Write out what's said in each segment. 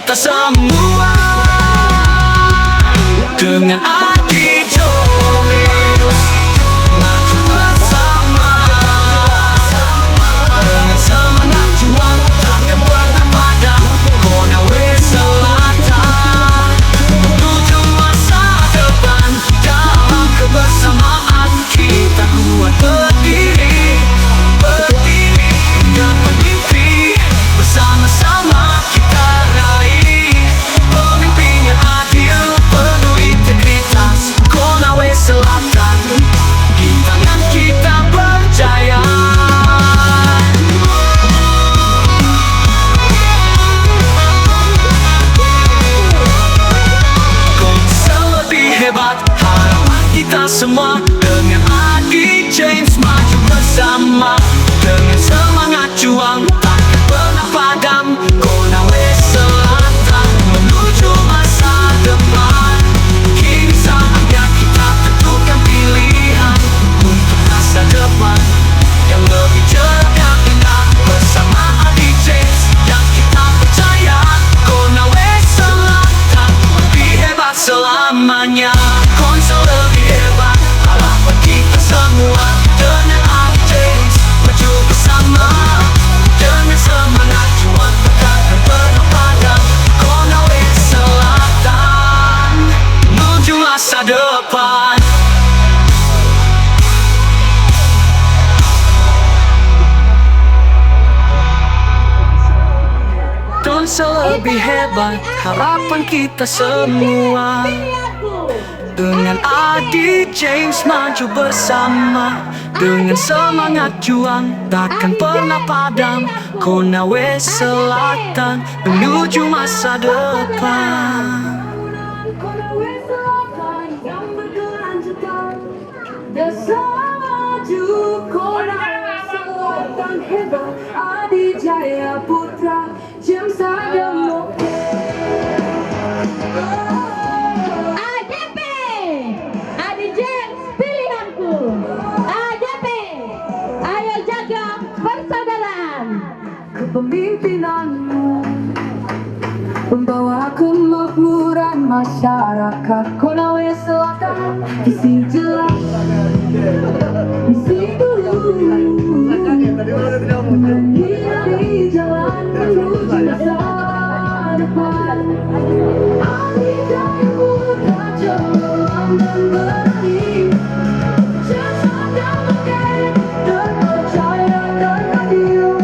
kita semua dengan hati joyous maju bersama dengan semangat juang takkan pernah padam. Konawe Selatan menuju masa depan dalam kebersamaan kita kuat berdiri dan bermimpi bersama-sama kita raih pemimpin yang adil penuh integritas. Konawe Selatan di tangan kita berjaya. Konawe lebih hebat harapan kita semua dengan Adi James maju bersama dengan semangat juang takkan pernah padam. Konawe Selatan menuju masa depan kini saatnya kita tentukan pilihan untuk masa depan yang lebih cerah dan indah bersama Adi James yang kita percaya. Konawe Selatan lebih hebat selamanya. Konsol lebih hebat harapan kita semua dengan Adi James maju bersama dengan semangat juang takkan pernah padam. Konawe Selatan menuju masa depan. Konsol lebih hebat harapan kita semua dengan Adi James maju bersama dengan semangat juang takkan pernah padam. Konawe Selatan menuju masa depan. Konawe Selatan yang berkelanjutan bersama maju. Konawe Selatan hebat Adi Jaya Putra James Adamo. AJP, Adi James pilihanku. AJP, ayo jaga persaudaraan. Kepemimpinanmu membawa kemakmuran masyarakat. Konawe Selatan visi jelas, misi dulu menghindari jalan menuju masa depan. Adi Jaya Putra cemerlang dan berani, cerdas dan bangkit dan percaya dan adil.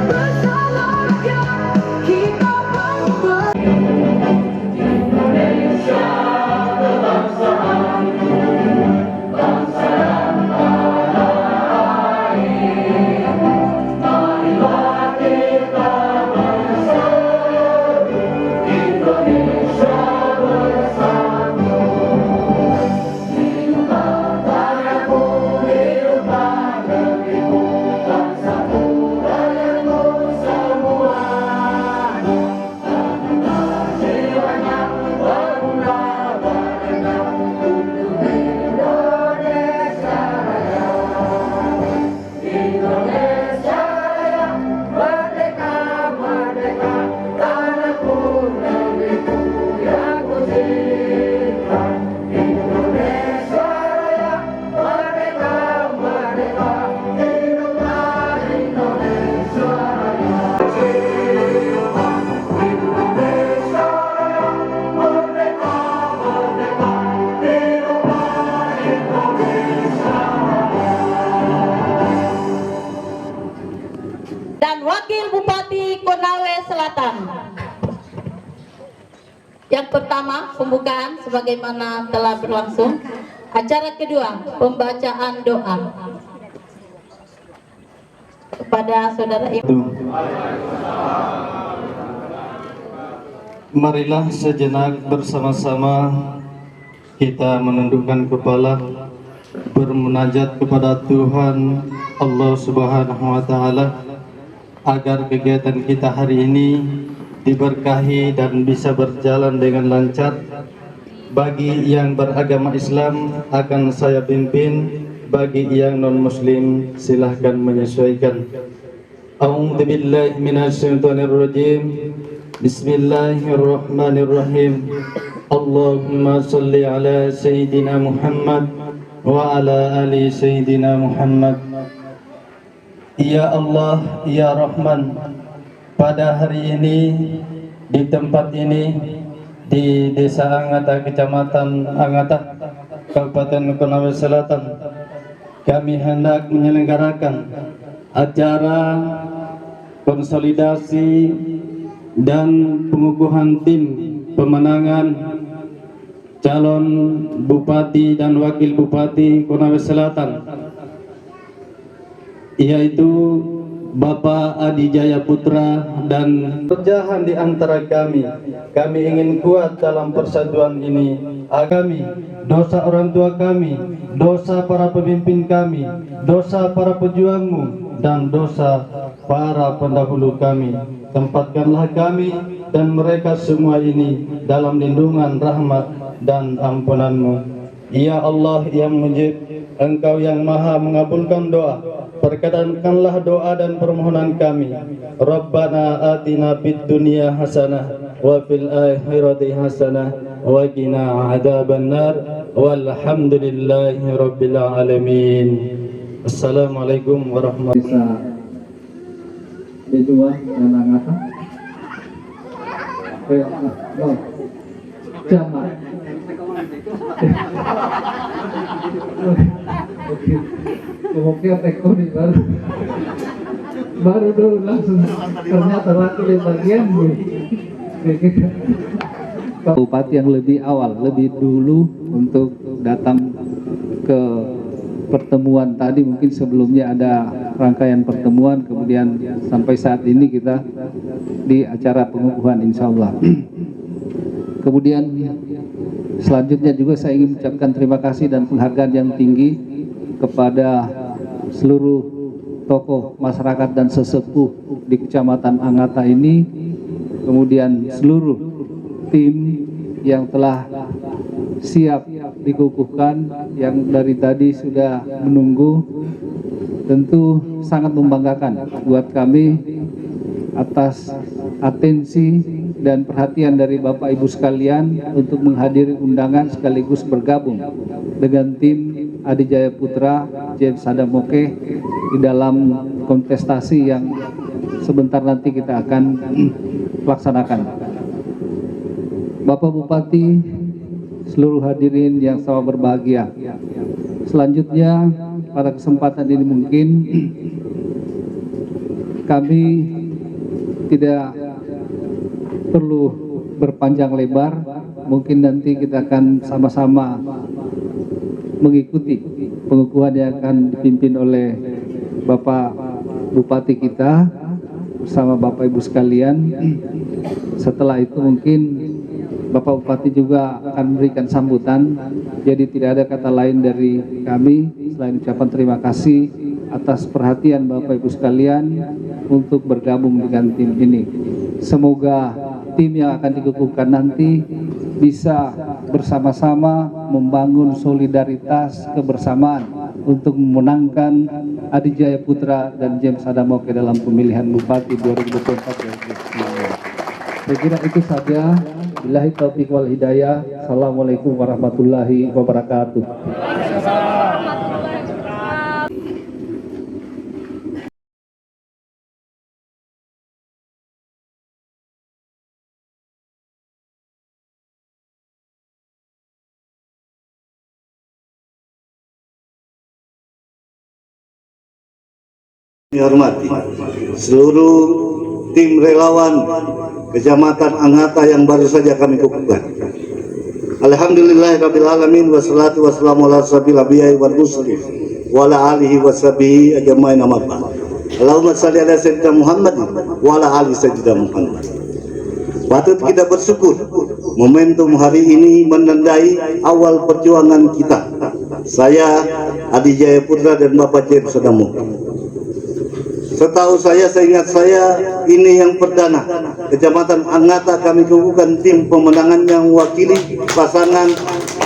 Bersama rakyat kita bangun Indonesia kebangsaan, bangsa dan tanah air. Marilah kita bersatu, Indonesia bersatu. Hidup tanahku, hidup negeriku, bangsaku rakyatku semua. Tanahlah jiwanya berguna merdeka untuk Indonesia Raya. Indonesia Raya, merdeka, merdeka, tanahku, negeriku yang ku cinta. Indonesia Raya, merdeka, merdeka, hiduplah Indonesia Raya. Indonesia Raya, merdeka, merdeka, hiduplah Indonesia Raya. Dan Wakil Bupati Konawe Selatan. Yang pertama, pembukaan sebagaimana telah berlangsung. Acara kedua, pembacaan doa kepada saudara Ibu. Marilah sejenak bersama-sama kita menundukkan kepala, bermunajat kepada Tuhan Allah Subhanahu wa Ta'ala agar kegiatan kita hari ini diberkahi dan bisa berjalan dengan lancar. Bagi yang beragama Islam akan saya pimpin, bagi yang non muslim silahkan menyesuaikan. A'udzu billahi minasyaitonir rajim. Bismillahirrahmanirrahim. Allahumma salli ala Sayyidina Muhammad wa ala ali Sayyidina Muhammad. Ya Allah, Ya Rahman, pada hari ini di tempat ini di Desa Angata, Kecamatan Angata, Kabupaten Konawe Selatan, kami hendak menyelenggarakan acara konsolidasi dan pengukuhan tim pemenangan calon bupati dan wakil bupati Konawe Selatan, yaitu Bapak Adi Jaya Putra, dan perpecahan di antara kami. Kami ingin kuat dalam persatuan ini. Kami, dosa orang tua kami, dosa para pemimpin kami, dosa para pejuangmu, dan dosa para pendahulu kami. Tempatkanlah kami dan mereka semua ini dalam lindungan, rahmat, dan ampunanmu. Ya Allah yang mujib, Engkau yang maha mengabulkan doa, perkenankanlah doa dan permohonan kami. Rabbana atina fid dunya hasanah wa fil akhirati hasanah wa qina adzabannar walhamdulillahi rabbil alamin. Assalamualaikum warahmatullahi wabarakatuh. D2 dan Angata. Jamak. Kemudian tekoni baru dulu langsung ternyata waktu di bagian Bupati yang lebih awal, lebih dulu untuk datang ke pertemuan tadi. Mungkin sebelumnya ada rangkaian pertemuan, kemudian sampai saat ini kita di acara pengukuhan insya Allah. Kemudian selanjutnya juga saya ingin mengucapkan terima kasih dan penghargaan yang tinggi kepada seluruh tokoh masyarakat dan sesepuh di Kecamatan Angata ini, kemudian seluruh tim yang telah siap dikukuhkan, yang dari tadi sudah menunggu. Tentu sangat membanggakan buat kami atas atensi dan perhatian dari Bapak Ibu sekalian untuk menghadiri undangan sekaligus bergabung dengan tim Adi Jaya Putra James Sadam Mokeh di dalam kontestasi yang sebentar nanti kita akan laksanakan. Bapak Bupati, seluruh hadirin yang sama berbahagia, selanjutnya pada kesempatan ini mungkin kami tidak perlu berpanjang lebar, mungkin nanti kita akan sama-sama mengikuti pengukuhan yang akan dipimpin oleh Bapak Bupati kita bersama Bapak Ibu sekalian. Setelah itu mungkin Bapak Bupati juga akan memberikan sambutan. Jadi tidak ada kata lain dari kami selain ucapan terima kasih atas perhatian Bapak Ibu sekalian untuk bergabung dengan tim ini. Semoga tim yang akan dikukuhkan nanti bisa bersama-sama membangun solidaritas kebersamaan untuk memenangkan Adi Jaya Putra dan James Sadam Mokeh dalam pemilihan Bupati 2024. Saya kira itu saja. Billahi taufiq wal hidayah. Assalamualaikum warahmatullahi wabarakatuh. Dihormati seluruh tim relawan Kecamatan Angata yang baru saja kami kukuhkan. Alhamdulillahirabbil alamin, wassalatu wassalamu ala asyrofil anbiya'i wal mursalin wa ala alihi washabihi ajmain, amma ba'd. Allahumma shalli ala sayyidina Muhammad wa ala ali sayyidina Muhammad. Patut kita bersyukur momentum hari ini menandai awal perjuangan kita. Saya Adi Jaya Putra dan Bapak James Sadam Mokeh. Setahu saya, seingat saya, ini yang perdana Kecamatan Angata kami kukuhkan tim pemenangan yang mewakili pasangan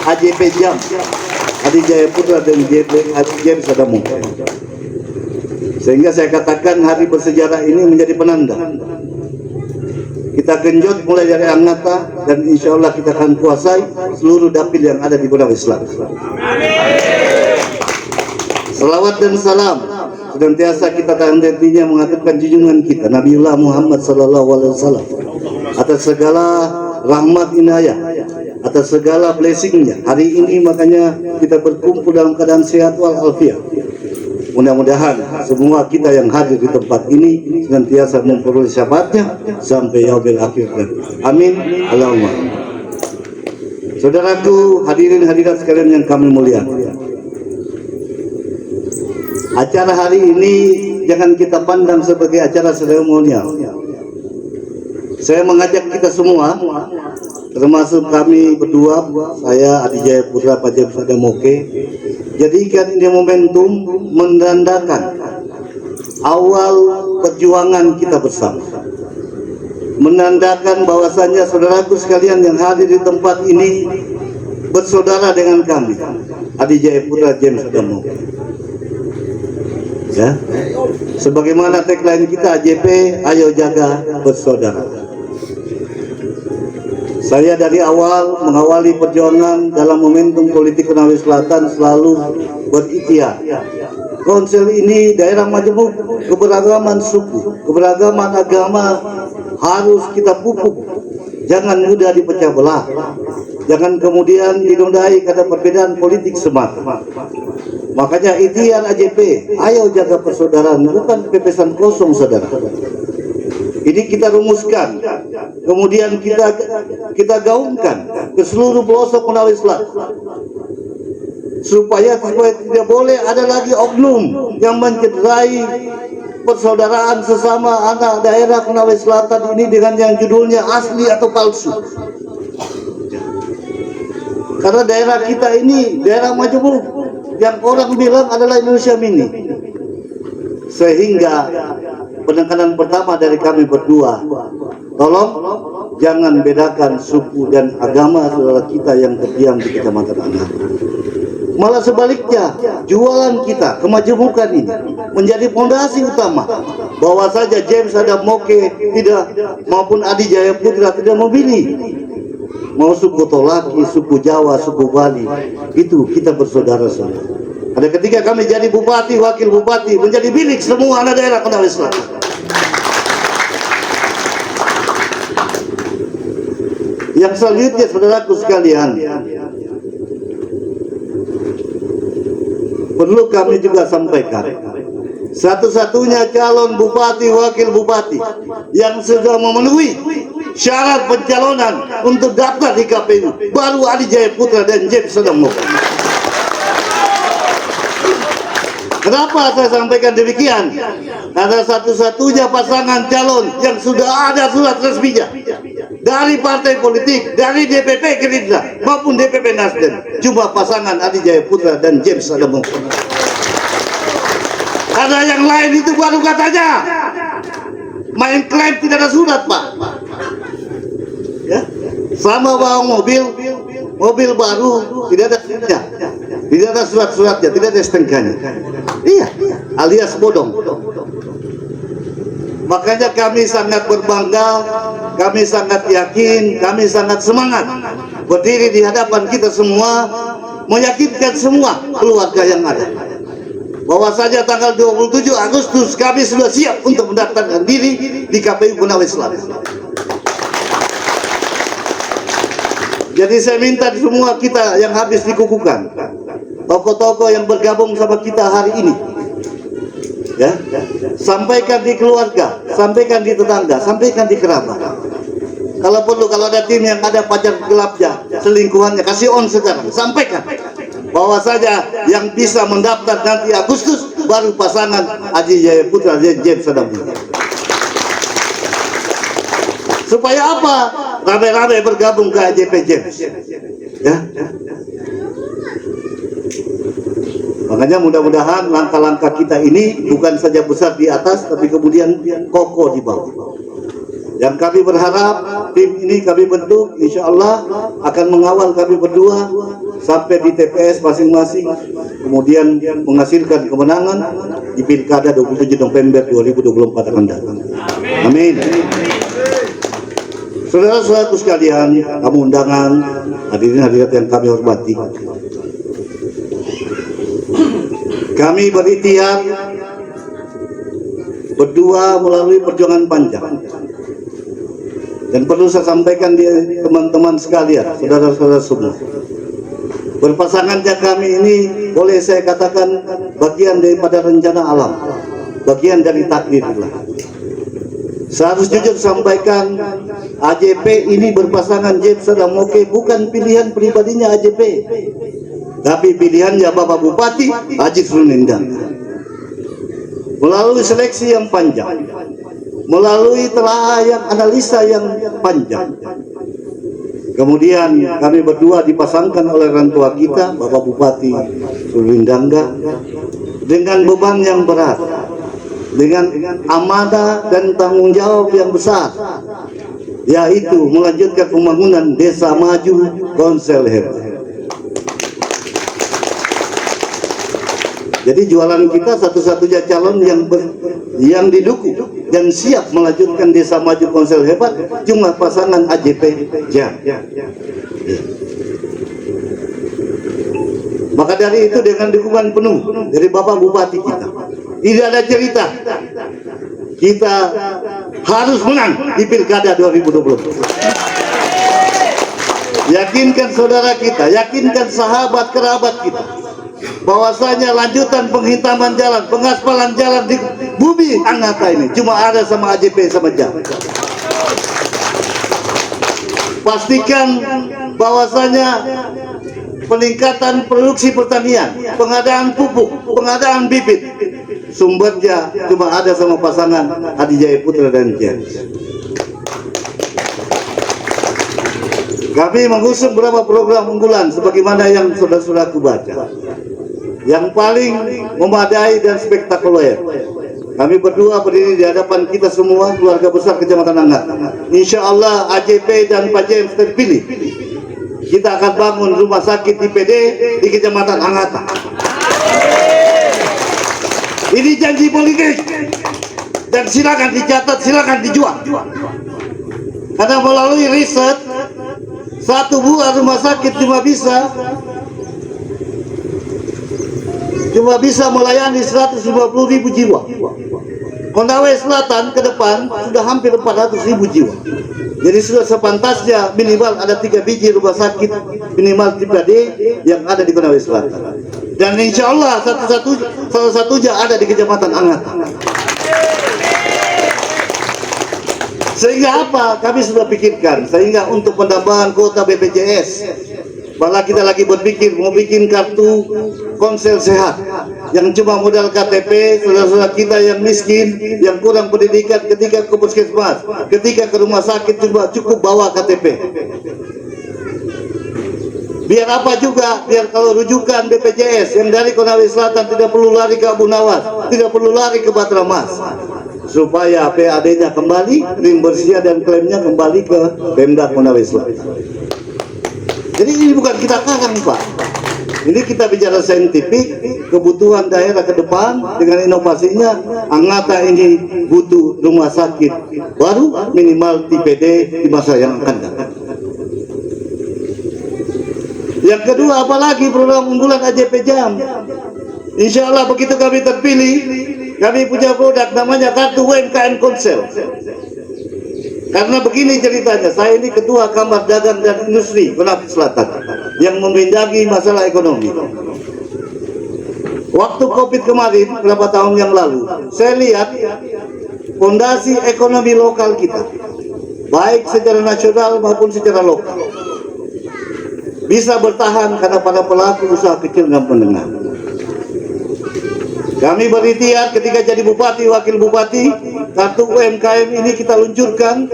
AJP Jam Adi Jaya Putra dan James Sadam Mokeh. Sehingga saya katakan hari bersejarah ini menjadi penanda Kita genjot mulai dari Angata, dan insya Allah kita akan kuasai seluruh dapil yang ada di Gunung Islam. Salawat dan salam senantiasa kita tentunya mengaturkan junjungan kita Nabiullah Muhammad SAW atas segala rahmat inayah, atas segala blessingnya. Hari ini makanya kita berkumpul dalam keadaan sehat walafiat. Mudah-mudahan semua kita yang hadir di tempat ini senantiasa memperoleh syafaatnya sampai yaumil akhir. Amin. Allahumma. Saudaraku, hadirin hadirat sekalian yang kami muliakan, acara hari ini jangan kita pandang sebagai acara seremonial. Saya mengajak kita semua, termasuk kami berdua, saya Adi Jaya Putra, Pak James Adamoke, jadikan ini momentum menandakan awal perjuangan kita bersama, menandakan bahwasannya saudaraku sekalian yang hadir di tempat ini bersaudara dengan kami, Adi Jaya Putra James Adamoke. Ya, sebagaimana tagline kita AJP, ayo jaga bersaudara. Saya dari awal mengawali perjuangan dalam momentum politik Konawe Selatan selalu berikhtiar. Konsel ini daerah majemuk, keberagaman suku, keberagaman agama harus kita pupuk. Jangan mudah dipecah belah. Jangan kemudian dinodai karena perbedaan politik semata. Makanya ikhtiar AJP, ayo jaga persaudaraan, bukan pepesan kosong, saudara. Ini kita rumuskan, kemudian kita gaungkan ke seluruh pelosok Konawe Selatan, supaya tidak boleh ada lagi oknum yang mencederai persaudaraan sesama anak daerah Konawe Selatan ini dengan yang judulnya asli atau palsu. Karena daerah kita ini daerah majemuk yang orang bilang adalah Indonesia mini, sehingga penekanan pertama dari kami berdua, tolong jangan bedakan suku dan agama saudara kita yang terdiam di Kecamatan Angata. Malah sebaliknya, jualan kita kemajemukan ini menjadi fondasi utama, bahwa saja James Adamoke tidak maupun Adi Jaya Putra tidak memilih mau suku Tolaki, suku Jawa, suku Bali, itu kita bersaudara semua. Ada ketika kami jadi bupati, wakil bupati, menjadi milik semua anak daerah Konawe Selatan. Yang selanjutnya, saudaraku sekalian, perlu kami juga sampaikan, satu-satunya calon bupati, wakil bupati yang sudah memenuhi syarat pencalonan untuk daftar di KPU baru Adi Jaya Putra dan James Adamoke. Kenapa saya sampaikan demikian? Karena satu-satunya pasangan calon yang sudah ada surat resminya dari partai politik, dari DPP Gerindra maupun DPP Nasdem, cuma pasangan Adi Jaya Putra dan James Adamoke. Karena yang lain itu baru katanya main klaim, tidak ada surat, Pak. Ya, sama bawa mobil baru, tidak ada suratnya, tidak ada surat-suratnya, tidak ada STNK-nya. Iya, alias bodong. Makanya kami sangat berbangga, kami sangat yakin, kami sangat semangat berdiri di hadapan kita semua, meyakinkan semua keluarga yang ada, bahwa saja tanggal 27 Agustus kami sudah siap untuk mendaftarkan diri di KPU Konawe Selatan. Jadi saya minta semua kita yang habis dikukuhkan, tokoh-tokoh yang bergabung sama kita hari ini, ya, sampaikan di keluarga, sampaikan di tetangga, sampaikan di kerabat. Kalau perlu, kalau ada tim yang ada pacar gelapnya, selingkuhannya, kasih on sekarang, sampaikan bahwa saja yang bisa mendaftar nanti Agustus baru pasangan Adi Jaya Putra dan James Adamoke. Supaya apa? Rame-rame bergabung ke AJP James. Ya. Makanya mudah-mudahan langkah-langkah kita ini bukan saja besar di atas, tapi kemudian kokoh di bawah. Yang kami berharap tim ini kami bentuk, insya Allah akan mengawal kami berdua sampai di TPS masing-masing, kemudian menghasilkan kemenangan di Pilkada 27 November 2024 akan datang. Amin. Saudara-saudaraku sekalian, tamu undangan, hadirin hadirat yang kami hormati, kami berikhtiar berdua melalui perjuangan panjang. Dan perlu saya sampaikan di teman-teman sekalian, saudara-saudara semua, berpasangannya kami ini boleh saya katakan bagian daripada rencana alam, bagian dari takdir Allah. Saya harus jujur sampaikan, AJP ini berpasangan James dan Moke bukan pilihan pribadinya AJP, tapi pilihannya Bapak Bupati Haji Surulindang. Melalui seleksi yang panjang, melalui telaah yang analisa yang panjang, kemudian kami berdua dipasangkan oleh orang tua kita, Bapak Bupati Surulindang, dengan beban yang berat, dengan amanah dan tanggung jawab yang besar, yaitu melanjutkan pembangunan Desa Maju Konsel Hebat. Jadi jualan kita satu-satunya calon yang didukung dan siap melanjutkan Desa Maju Konsel Hebat cuma pasangan AJP Jam. Maka dari itu dengan dukungan penuh dari Bapak Bupati kita, tidak ada cerita kita harus menang di Pilkada 2020. Yakinkan saudara kita, yakinkan sahabat kerabat kita, bahwasanya lanjutan penghintaman jalan, pengaspalan jalan di bumi Angata ini cuma ada sama AJP sama Jam. Pastikan bahwasanya peningkatan produksi pertanian, pengadaan pupuk, pengadaan bibit, sumbernya cuma ada sama pasangan Hadi Jaya Putra dan James. Kami mengusung beberapa program unggulan sebagaimana yang saudara-saudaraku baca. Yang paling memadai dan spektakuler, kami berdua berdiri di hadapan kita semua keluarga besar Kecamatan Angata. Insya Allah AJP dan Pak James terpilih, kita akan bangun rumah sakit IPD di Kecamatan Angata. Ini janji politik dan silakan dicatat, silakan dijual. Karena melalui riset, satu buah rumah sakit cuma bisa melayani 150.000 jiwa. Konawe Selatan ke depan sudah hampir 400.000 jiwa. Jadi sudah sepantasnya minimal ada 3 biji rumah sakit minimal tipe D yang ada di Konawe Selatan. Dan insya Allah salah satunya ada di Kecamatan Angata. Sehingga apa? Kami sudah pikirkan, sehingga untuk penambahan kuota BPJS, malah kita lagi berpikir mau bikin kartu konsel sehat yang cuma modal KTP. Saudara-saudara kita yang miskin, yang kurang pendidikan, ketika ke puskesmas, ketika ke rumah sakit cuma cukup bawa KTP. Biar apa juga, biar kalau rujukan BPJS yang dari Konawe Selatan tidak perlu lari ke Abu Nawas, tidak perlu lari ke Batramas, supaya PAD-nya kembali, reimbursenya dan klaimnya kembali ke Pemda Konawe Selatan. Jadi ini bukan kita karang, Pak. Ini kita bicara saintifik, kebutuhan daerah ke depan dengan inovasinya. Angata ini butuh rumah sakit baru minimal tipe D di masa yang akan datang. Yang kedua, apalagi program unggulan AJP Jam. Insya Allah begitu kami terpilih, kami punya produk namanya kartu UMKM Konsel. Karena begini ceritanya, saya ini ketua Kamar Dagang dan Industri Konawe Selatan yang membidangi masalah ekonomi. Waktu COVID kemarin, beberapa tahun yang lalu, saya lihat fondasi ekonomi lokal kita, baik secara nasional maupun secara lokal, bisa bertahan karena para pelaku usaha kecil dan menengah. Kami berikhtiar ketika jadi bupati, wakil bupati, kartu UMKM ini kita luncurkan.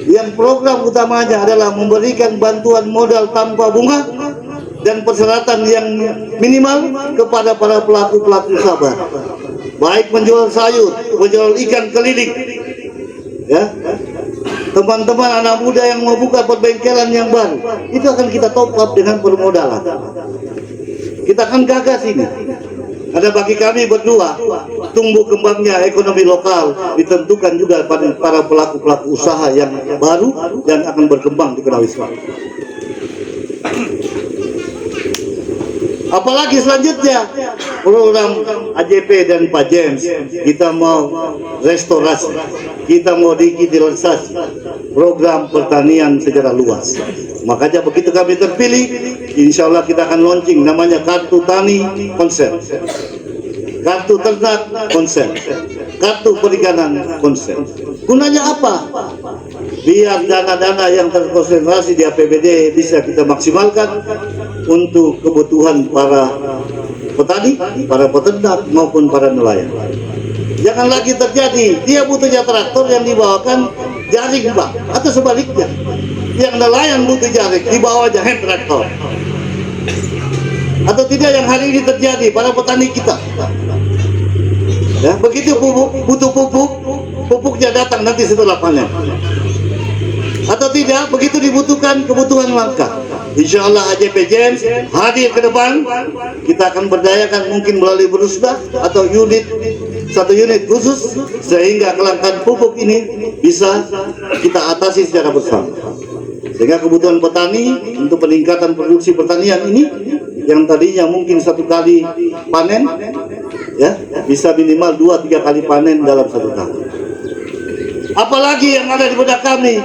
Yang program utamanya adalah memberikan bantuan modal tanpa bunga dan persyaratan yang minimal kepada para pelaku-pelaku usaha, baik menjual sayur, menjual ikan keliling, ya. Teman-teman anak muda yang mau buka perbengkelan yang baru, itu akan kita top up dengan permodalan. Kita akan gagas ini. Ada bagi kami berdua tumbuh kembangnya ekonomi lokal ditentukan juga pada para pelaku-pelaku usaha yang baru dan akan berkembang di Konawe Selatan. Apalagi selanjutnya program AJP dan Pak James, kita mau restorasi, kita mau digitalisasi program pertanian secara luas. Makanya begitu kami terpilih, insya Allah kita akan launching namanya Kartu Tani Konsep, Kartu Ternak Konsep, Kartu Perikanan Konsep. Gunanya apa? Biar dana-dana yang terkonsentrasi di APBD bisa kita maksimalkan untuk kebutuhan para petani, para peternak maupun para nelayan. Jangan lagi terjadi dia butuhnya traktor yang dibawakan jaring, Pak, atau sebaliknya yang nelayan butuh jaring dibawa aja hand traktor. Atau tidak yang hari ini terjadi para petani kita, ya begitu butuh pupuk, pupuknya datang nanti setelah panen. Atau tidak begitu dibutuhkan kebutuhan langka, insya Allah AJP James hadir ke depan. Kita akan berdayakan mungkin melalui berusbah atau satu unit khusus sehingga kelangkaan pupuk ini bisa kita atasi secara bersama, sehingga kebutuhan petani untuk peningkatan produksi pertanian ini yang tadinya mungkin 1 kali panen, ya bisa minimal 2-3 kali panen dalam 1 tahun. Apalagi yang ada di benak kami,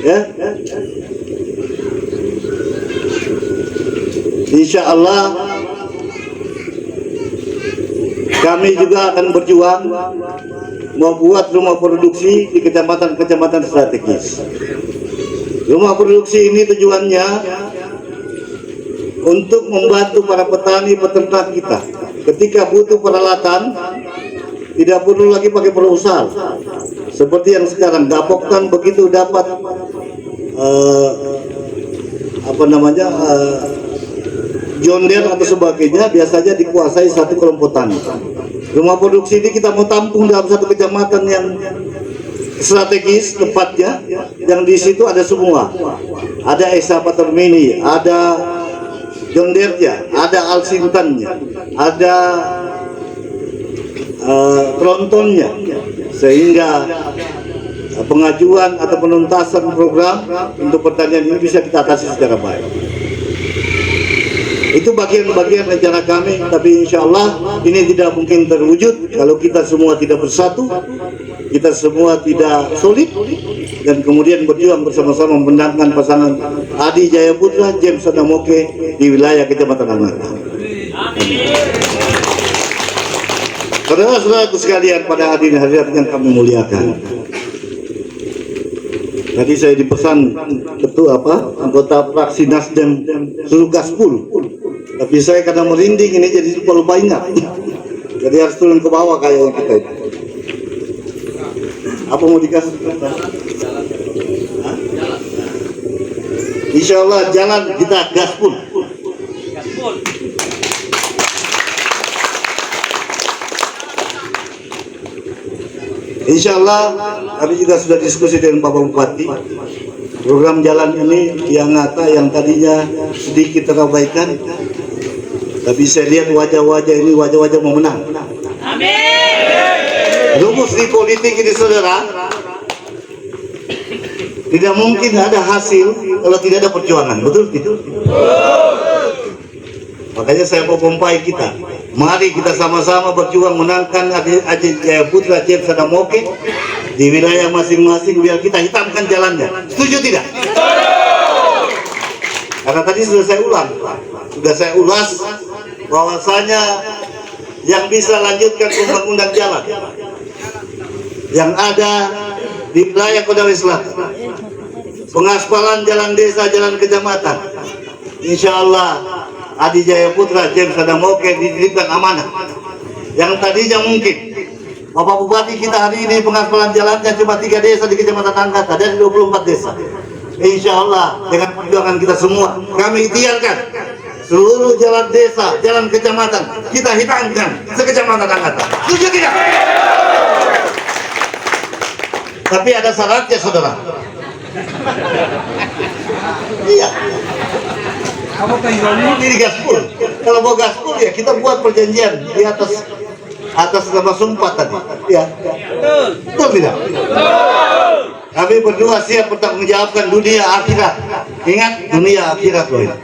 ya insya Allah kami juga akan berjuang membuat rumah produksi di kecamatan-kecamatan strategis. Rumah produksi ini tujuannya untuk membantu para petani peternak kita ketika butuh peralatan, tidak perlu lagi pakai perusahaan seperti yang sekarang. Gapoktan begitu dapat John Deere atau sebagainya biasanya dikuasai satu kelompok tani. Rumah produksi ini kita mau tampung dalam satu kecamatan yang strategis tempatnya, yang di situ ada semua, ada excavator mini, ada John Deere-nya, ada Alsintan-nya, ada trontonnya, sehingga pengajuan atau penuntasan program untuk pertanian ini bisa kita atasi secara baik. Itu bagian-bagian rencana kami, tapi insya Allah ini tidak mungkin terwujud kalau kita semua tidak bersatu, kita semua tidak solid, dan kemudian berjuang bersama-sama memenangkan pasangan Adi Jaya Putra, James Sadamoke di wilayah Kecamatan Angata. Saudara-saudaraku sekalian, pada hadirin hadirat yang kami muliakan, tadi saya dipesan anggota fraksi Nasdem suruh gaspol, tapi saya karena merinding ini jadi lupa ingat, jadi harus turun ke bawah kayak kita itu. Apa mau dikasih? Insya Allah jalan kita gaspol. Insya Allah kami juga sudah diskusi dengan Bapak Bupati. Program jalan ini yang nyata, yang tadinya sedikit terabaikan, tapi saya lihat wajah-wajah ini wajah-wajah mau menang. Amin. Rumus di politik ini, saudara, tidak mungkin ada hasil kalau tidak ada perjuangan, betul tidak? Makanya saya mau pompai kita, mari kita sama-sama berjuang menangkan Adi Jaya Putra James Sadamoke di wilayah masing-masing, biar kita hitamkan jalannya. Setuju tidak? Karena tadi sudah saya ulas bahwasanya yang bisa lanjutkan pembangunan jalan yang ada di wilayah Konawe Selatan, pengaspalan jalan desa, jalan kecamatan, insya Allah Adi Jaya Putra James Sadamoke dititipkan amanah. Yang tadinya mungkin Bapak Bupati kita hari ini pengaspalan jalannya cuma 3 desa di Kecamatan Angkata dari 24 desa. Insya Allah dengan perjuangan kita semua, kami ikhtiarkan seluruh jalan desa, jalan kecamatan kita hitamkan sekecamatan Angkata. Setuju tidak? Tapi ada syaratnya, saudara. Iya. Ini gaspol. Kalau mau gaspol ya kita buat perjanjian di atas atas nama sumpah tadi. Ya. Betul tidak? Kami berdua siap bertanggungjawabkan dunia akhirat. Ingat, dunia akhirat loh ini.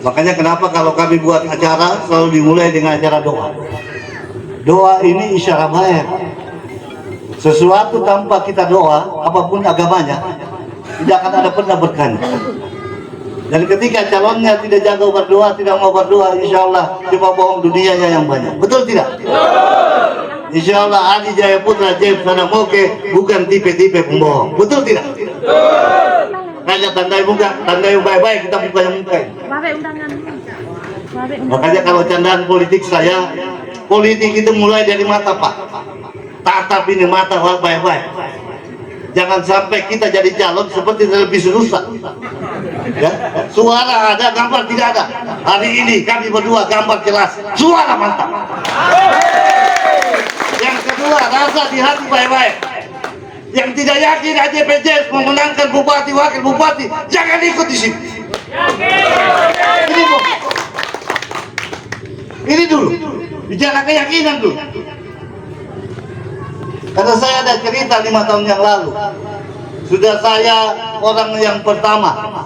Makanya kenapa kalau kami buat acara selalu dimulai dengan acara doa. Doa ini isyarat baik. Sesuatu tanpa kita doa, apapun agamanya, tidak akan ada pernah berkahnya. Dan ketika calonnya tidak jago berdoa, tidak mau berdoa, insya Allah cuma bohong dunianya yang banyak. Betul tidak? Insya Allah Adi Jaya Putra James Sadamoke bukan tipe-tipe pembohong. Betul tidak? Makanya tandai muka, tandai baik-baik, kita bukannya muka. Makanya kalau candaan politik saya, politik itu mulai dari mata Pak. Tatap ini mata baik-baik. Jangan sampai kita jadi calon seperti televisi rusak. Ya, suara ada, gambar tidak ada. Hari ini kami berdua gambar jelas, suara mantap. Yang kedua, rasa di hati baik-baik. Yang tidak yakin AJPJS memenangkan bupati, wakil bupati, jangan ikut di sini. Ini dulu, bicara keyakinan dulu. Karena saya ada cerita 5 tahun yang lalu. Sudah saya orang yang pertama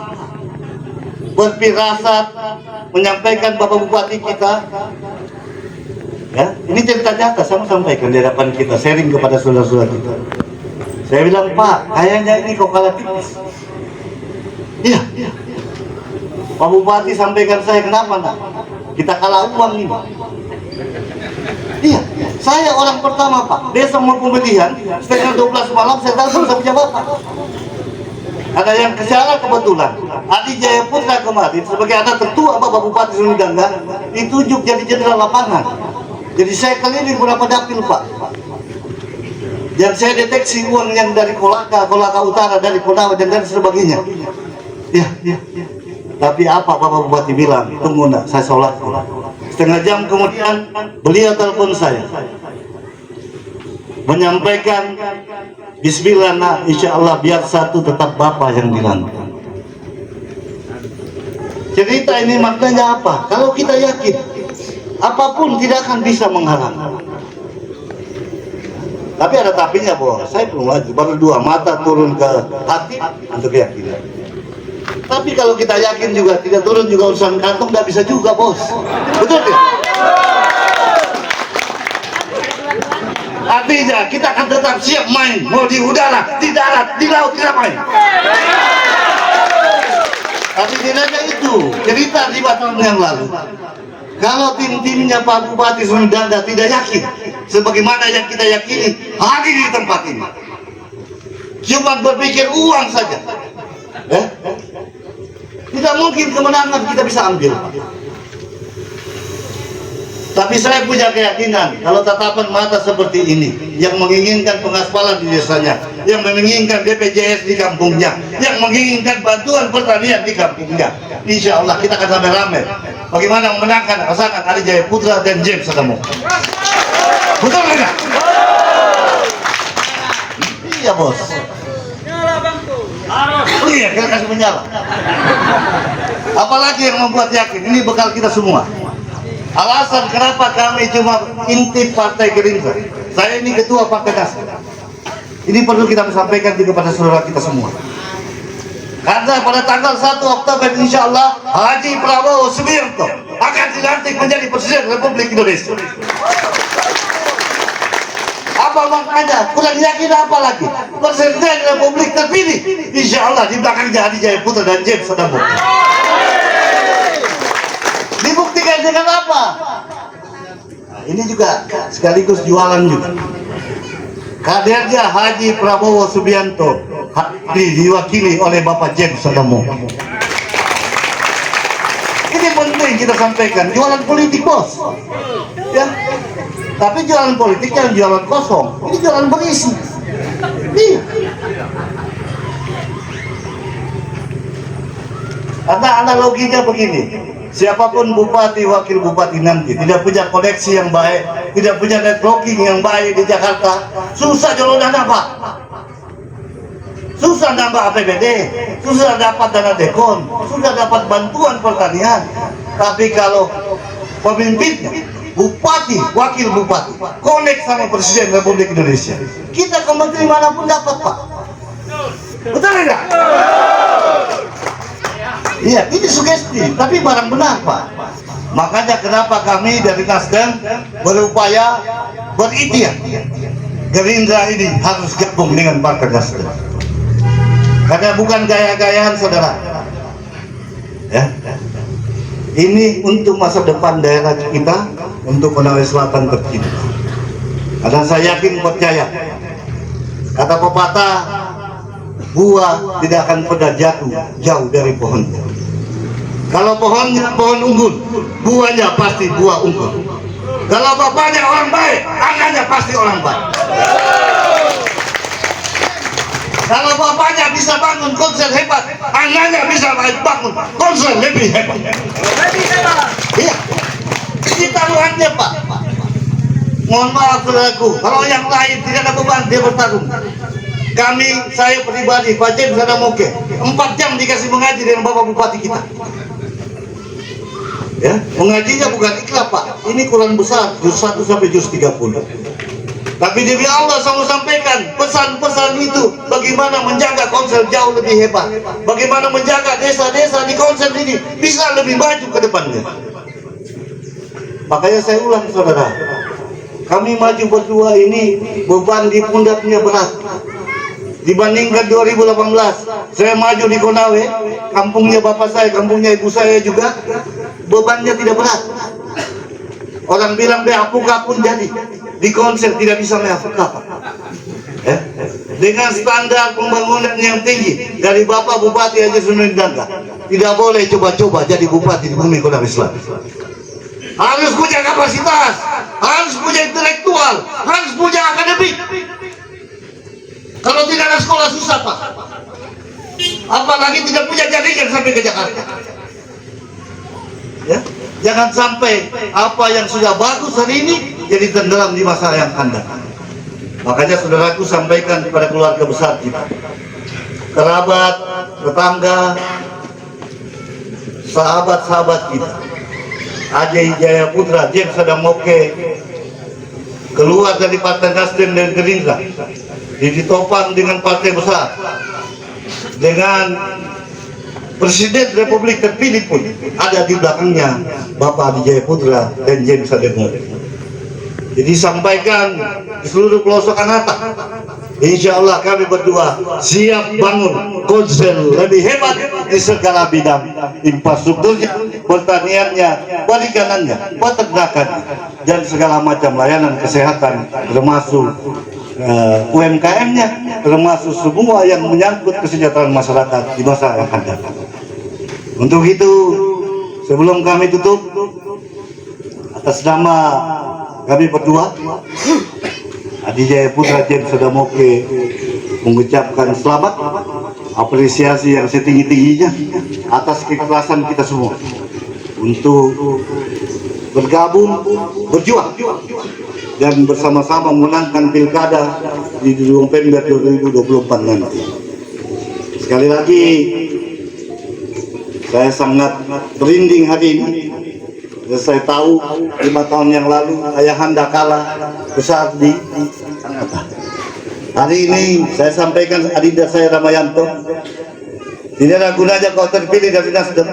berfirasat menyampaikan Bapak Bupati kita. Ya, ini cerita nyata saya sampaikan di hadapan kita, sharing kepada saudara-saudara kita. Saya bilang, Pak, kayaknya ini kok kalah tipis. Iya. Pak Bupati sampaikan saya, kenapa nak? Kita kalah uang ini. Iya, saya orang pertama Pak. Besok mau pemilihan, setengah 12 malam saya telepon sama jabatan. Ada yang kesialan kebetulan. Adi Jaya Putra kemarin sebagai anak tertua Bapak Bupati Sumedangga ditunjuk jadi jenderal lapangan. Jadi saya keliling beberapa dapil Pak. Dan saya deteksi uang yang dari Kolaka Utara, dari Konawe dan sebagainya. Iya. Tapi apa Bapak Bupati bilang? Tunggu nak, saya sholat. Setengah jam kemudian beliau telepon saya menyampaikan, Bismillah nak, insya Allah biar satu tetap Bapak yang dilantik. Cerita ini maknanya apa? Kalau kita yakin, apapun tidak akan bisa menghalang. Tapi ada tapinya bos, saya belum maju, baru 2 mata turun ke hati untuk keyakinan. Tapi kalau kita yakin juga tidak turun juga urusan kantong, tidak bisa juga bos. Betul tidak? Artinya kita akan tetap siap main, mau di udara, di darat, di laut tidak main. Tapi tidak hanya itu, cerita 5 tahun yang lalu. Kalau tim-timnya Pak Bupati Sumedangga tidak yakin, sebagaimana yang kita yakini hadir di tempat ini, cuma berpikir uang saja, tidak mungkin kemenangan kita bisa ambil. Tapi saya punya keyakinan kalau tatapan mata seperti ini yang menginginkan pengaspalan di desanya, yang menginginkan BPJS di kampungnya, yang menginginkan bantuan pertanian di kampungnya, insya Allah kita akan sampai ramai bagaimana memenangkan pasangan Adi Jaya Putra dan James Sadamoke. Betul tidak? Iya bos. Iya, kita kasih menyala. Apalagi yang membuat yakin, ini bekal kita semua. Alasan kenapa kami cuma inti Partai Gerindra. Saya ini ketua Partai Nasdem. Ini perlu kita sampaikan juga kepada saudara kita semua. Karena pada tanggal 1 Oktober insya Allah Haji Prabowo Subianto akan dilantik menjadi Presiden Republik Indonesia. Apa maknanya? Kurang yakin apa lagi? Presiden Republik terpilih insya Allah di belakangnya Adi Jaya Putra dan James Sadamoke. Dibuktikan dengan apa? Nah, ini juga sekaligus jualan juga. Kadernya Haji Prabowo Subianto diwakili oleh Bapak James Sadamoke. Ini penting kita sampaikan, jualan politik bos. Ya. Tapi jualan politik yang jualan kosong, ini jualan berisi. Iya. Karena analoginya begini, siapapun bupati, wakil bupati nanti tidak punya koneksi yang baik, tidak punya networking yang baik di Jakarta, susah jalan dana Pak. Susah nambah APBD, susah dapat dana dekon, susah dapat bantuan pertanian. Tapi kalau pemimpinnya bupati, wakil bupati, connect sama Presiden Republik Indonesia. Kita ke menteri manapun dapat, Pak. Betul tidak? Iya, ini sugesti, tapi barang benar, Pak. Makanya kenapa kami dari Nasdem berupaya berikhtiar, Gerindra ini harus gabung dengan Partai Nasdem. Karena bukan gaya-gayaan, saudara. Ya. Ini untuk masa depan daerah kita, untuk Konawe Selatan tercinta. Karena saya yakin, percaya, kata pepatah, buah tidak akan pernah jatuh jauh dari pohonnya. Kalau pohonnya pohon unggul, buahnya pasti buah unggul. Kalau bapaknya orang baik, anaknya pasti orang baik. Kalau bapaknya bisa bangun konser hebat, anaknya bisa bangun konser lebih hebat. Iya, ini taruhannya, Pak. Mohon maaf, saudaraku, kalau yang lain tidak ada beban, dia bertarung. Kami, saya pribadi, Pak James Sadamoke, 4 jam dikasih mengaji dengan Bapak Bupati kita. Ya, mengajinya bukan ikhlas, Pak. Ini Quran besar, juz 1 sampai juz 30. Tapi demi Allah selalu sampaikan pesan-pesan itu, bagaimana menjaga Komsel jauh lebih hebat, bagaimana menjaga desa-desa di Komsel ini bisa lebih maju ke depannya. Makanya saya ulang, saudara, kami maju berdua ini beban di pundaknya berat. Dibandingkan 2018, saya maju di Konawe, kampungnya bapak saya, kampungnya ibu saya juga, bebannya tidak berat. Orang bilang beapuka pun jadi, di Komsel tidak bisa beapuka. Dengan standar pembangunan yang tinggi dari Bapak Bupati Haji Sunendangka, tidak boleh coba-coba jadi bupati di bumi Konawe Selatan. Harus punya kapasitas, harus punya intelektual, harus punya akademik. Kalau tidak ada sekolah susah, Pak. Apalagi tidak punya jaringan sampai ke Jakarta. Ya, jangan sampai apa yang sudah bagus hari ini jadi tenggelam di masa yang akan datang. Makanya saudaraku sampaikan kepada keluarga besar kita, kerabat, tetangga, sahabat-sahabat kita, Ajay Jaya Putra, James Sadamoke, keluar dari Partai Nasdem dan Gerindra, ditopang dengan partai besar, dengan Presiden Republik terpilih pun ada di belakangnya Bapak Adi Jaya Putra dan James Sadamoke. Jadi sampaikan di seluruh pelosok Anata, insya Allah kami berdua siap bangun Komsel lebih hebat di segala bidang, infrastrukturnya, pertaniannya, perikanannya, peternakannya, dan segala macam layanan kesehatan, termasuk UMKM-nya, termasuk semua yang menyangkut kesejahteraan masyarakat di masa yang akan datang. Untuk itu, sebelum kami tutup, atas nama kami berdua, Adi Jaya Putra James Sadamoke, mengucapkan selamat, apresiasi yang setinggi-tingginya atas keikhlasan kita semua untuk bergabung, berjuang, dan bersama-sama memenangkan pilkada di November 2024 nanti. Sekali lagi, saya sangat merinding hari ini. Saya tahu 5 tahun yang lalu ayahanda kalah besar di Anata. Hari ini saya sampaikan adinda saya Ramayanto, tidak ada gunanya kau terpilih dari Nasdem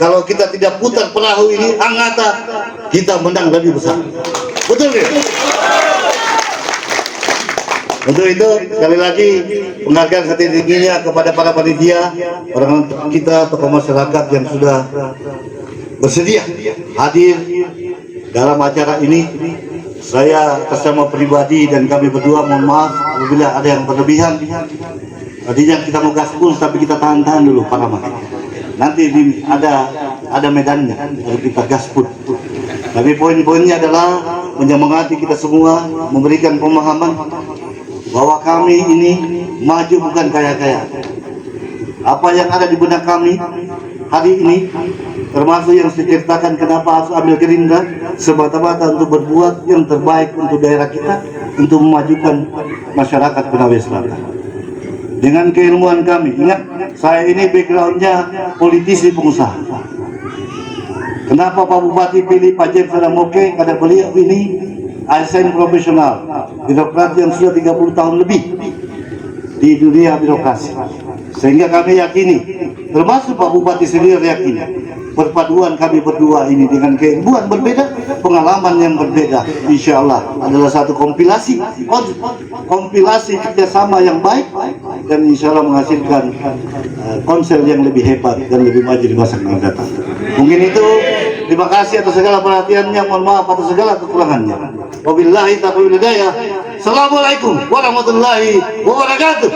kalau kita tidak putar perahu ini Anata, kita menang lebih besar. Betul ya? Untuk itu sekali lagi penghargaan setinggi-tingginya kepada para panitia, orang kita, tokoh masyarakat yang sudah bersedia hadir dalam acara ini. Saya bersama pribadi dan kami berdua mohon maaf apabila ada yang berlebihan. Tadinya kita mau gaspol tapi kita tahan-tahan dulu para mati. Nanti ada medannya harus kita gaspol. Tapi poin-poinnya adalah menyemangati kita semua, memberikan pemahaman bahwa kami ini maju bukan kaya-kaya. Apa yang ada di benak kami hari ini, termasuk yang saya ceritakan kenapa harus ambil Gerindra, semata-mata untuk berbuat yang terbaik untuk daerah kita, untuk memajukan masyarakat Konawe Selatan. Dengan keilmuan kami, ingat saya ini backgroundnya politisi pengusaha. Kenapa Pak Bupati pilih Pak James Sadamoke? Karena beliau ini ASN profesional, birokrat yang sudah 30 tahun lebih di dunia birokrasi. Sehingga kami yakini, termasuk Pak Bupati sendiri yakini, perpaduan kami berdua ini dengan keilmuan berbeda, pengalaman yang berbeda, insya Allah adalah satu kompilasi kerjasama yang baik, dan insya Allah menghasilkan konsel yang lebih hebat dan lebih maju di masa yang akan datang. Mungkin itu, terima kasih atas segala perhatiannya, mohon maaf atas segala kekurangannya. Wabillahi taufiq wal hidayah. Assalamualaikum warahmatullahi wabarakatuh.